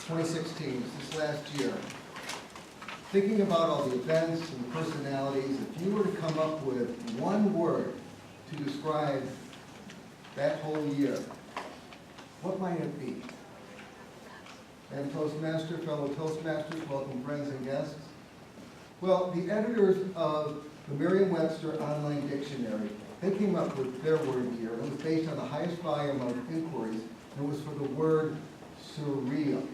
2016, this last year, thinking about all the events and personalities, if you were to come up with one word to describe that whole year, what might it be? And Toastmaster, fellow Toastmasters, welcome friends and guests. Well, the editors of the Merriam-Webster Online Dictionary, they came up with their word here. It was based on the highest volume of inquiries, and it was for the word surreal,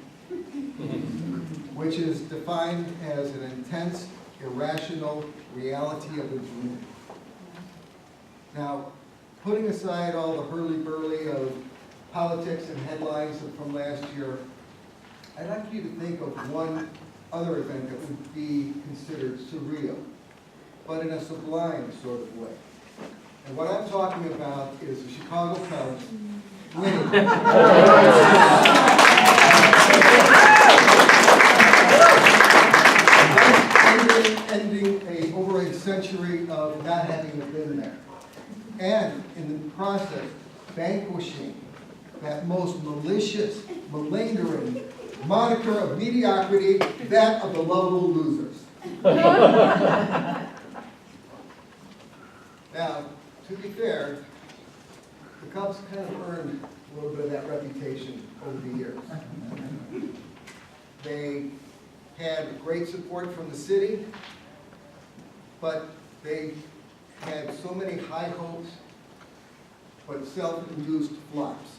which is defined as an intense, irrational reality of a dream. Now, putting aside all the hurly-burly of politics and headlines from last year, I'd like you to think of one other event that would be considered surreal, but in a sublime sort of way. And what I'm talking about is the Chicago Cubs winning. ending over a century of not having been there. And in the process, vanquishing that most malicious, malingering moniker of mediocrity, that of the lovable losers. Now, to be fair, the Cubs kind of earned a little bit of that reputation over the years. They had great support from the city, but they had so many high hopes, but self-induced flops.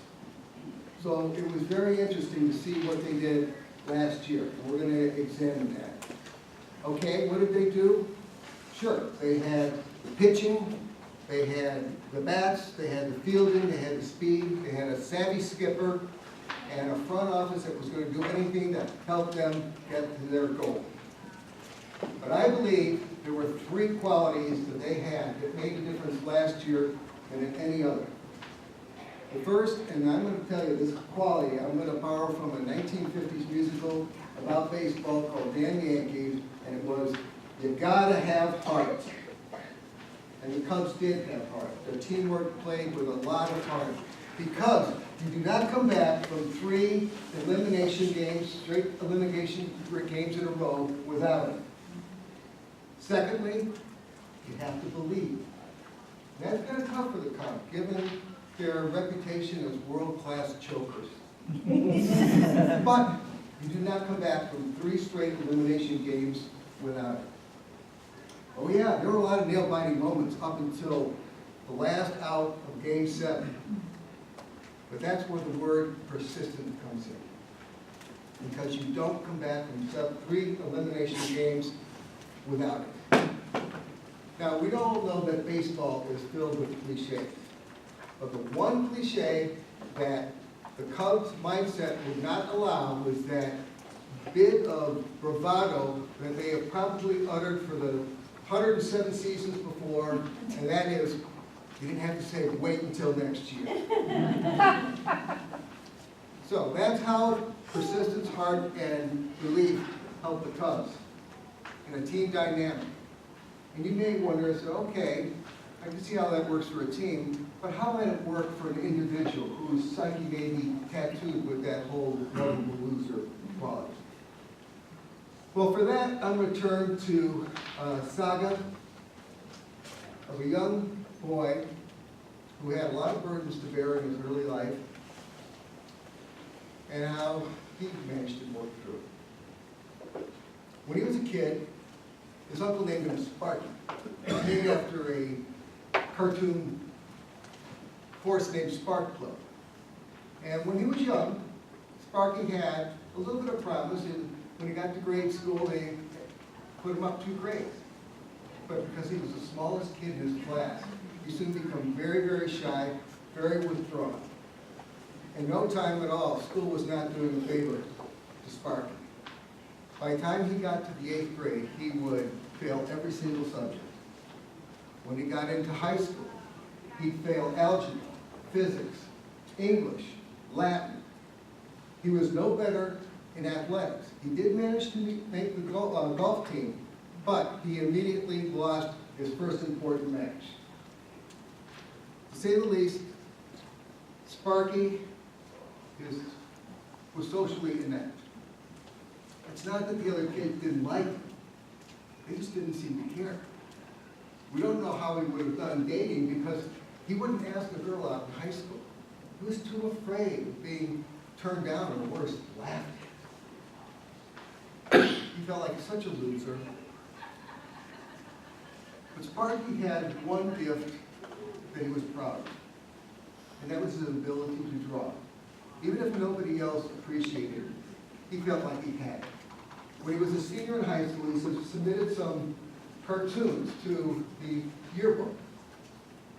So it was very interesting to see what they did last year, and we're going to examine that. Okay, what did they do? Sure, they had the pitching, they had the bats, they had the fielding, they had the speed, they had a savvy skipper, and a front office that was going to do anything to help them get to their goal. But I believe there were three qualities that they had that made a difference last year than in any other. The first, and I'm going to tell you this quality, I'm going to borrow from a 1950s musical about baseball called Damn Yankees, and it was, you gotta have heart. And the Cubs did have heart. Their teamwork played with a lot of heart. Because you do not come back from 3 elimination games, straight elimination games in a row without it. Secondly, you have to believe. And that's kind of tough for the Cubs, given their reputation as world-class chokers. But you do not come back from 3 straight elimination games without it. Oh yeah, there were a lot of nail-biting moments up until the last out of Game 7. But that's where the word persistent comes in. Because you don't come back from 3 elimination games without it. Now, we all know that baseball is filled with cliches. But the one cliche that the Cubs' mindset would not allow was that bit of bravado that they have probably uttered for the 107 seasons before, and that is, you didn't have to say, wait until next year. So that's how persistence, heart, and belief help the Cubs in a team dynamic. And you may wonder, so, okay, I can see how that works for a team, but how might it work for an individual whose psyche may be tattooed with that whole lovable loser quality? Well, for that, I'm going to turn to a saga of a young boy who had a lot of burdens to bear in his early life, and how he managed to work through it. When he was a kid, his uncle named him Sparky. It was named after a cartoon force named Spark Plug. And when he was young, Sparky had a little bit of promise, and when he got to grade school, they put him up 2 grades. But because he was the smallest kid in his class, he soon became very, very shy, very withdrawn. In no time at all, school was not doing a favor to Sparky. By the time he got to the 8th grade, he would fail every single subject. When he got into high school, he'd fail algebra, physics, English, Latin. He was no better in athletics. He did manage to make the golf team, but he immediately lost his first important match. To say the least, Sparky was socially inept. It's not that the other kids didn't like him. They just didn't seem to care. We don't know how he would have done dating because he wouldn't ask a girl out in high school. He was too afraid of being turned down or worse, laughed at. He felt like such a loser. But Sparky had one gift that he was proud of, and that was his ability to draw. Even if nobody else appreciated it, he felt like he had it. When he was a senior in high school, he submitted some cartoons to the yearbook.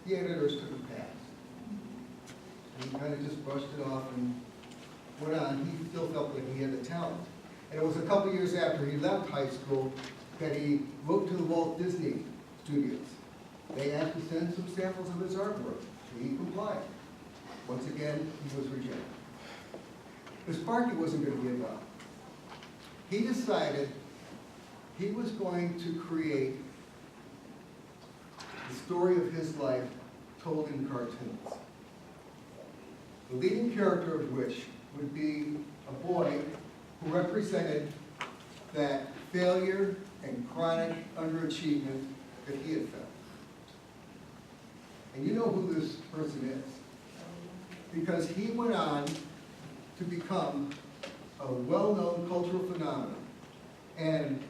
The editors took a pass. And he kind of just brushed it off and went on. He still felt like he had the talent. And it was a couple years after he left high school that he wrote to the Walt Disney Studios. They asked to send some samples of his artwork. He complied. Once again, he was rejected. But Sparky wasn't going to give up. He decided he was going to create the story of his life told in cartoons. The leading character of which would be a boy who represented that failure and chronic underachievement that he had felt. And you know who this person is, because he went on to become a well-known cultural phenomenon. And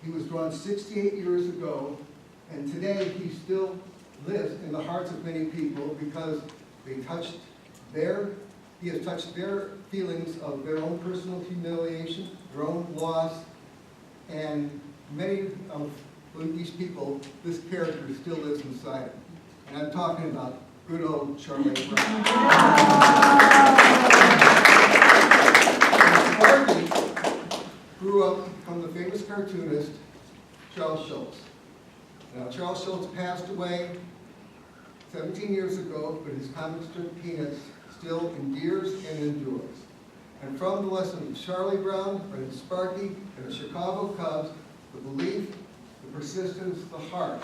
he was drawn 68 years ago, and today he still lives in the hearts of many people because he has touched their feelings of their own personal humiliation, their own loss, and many of these people, this character still lives inside them. And I'm talking about good old Charlie Brown. Sparky grew up from the famous cartoonist Charles Schulz. Now, Charles Schulz passed away 17 years ago, but his comic strip Peanuts still endears and endures. And from the lesson of Charlie Brown, and Sparky, and the Chicago Cubs, the belief, the persistence, the heart.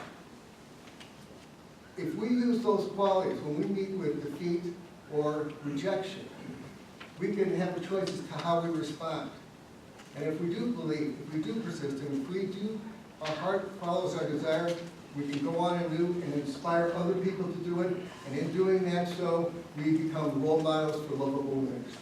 If we use those qualities when we meet with defeat or rejection, we can have a choice as to how we respond. And if we do believe, if we do persist, and if we do, our heart follows our desire, we can go on and do and inspire other people to do it. And in doing that so, we become role models for lovable winners.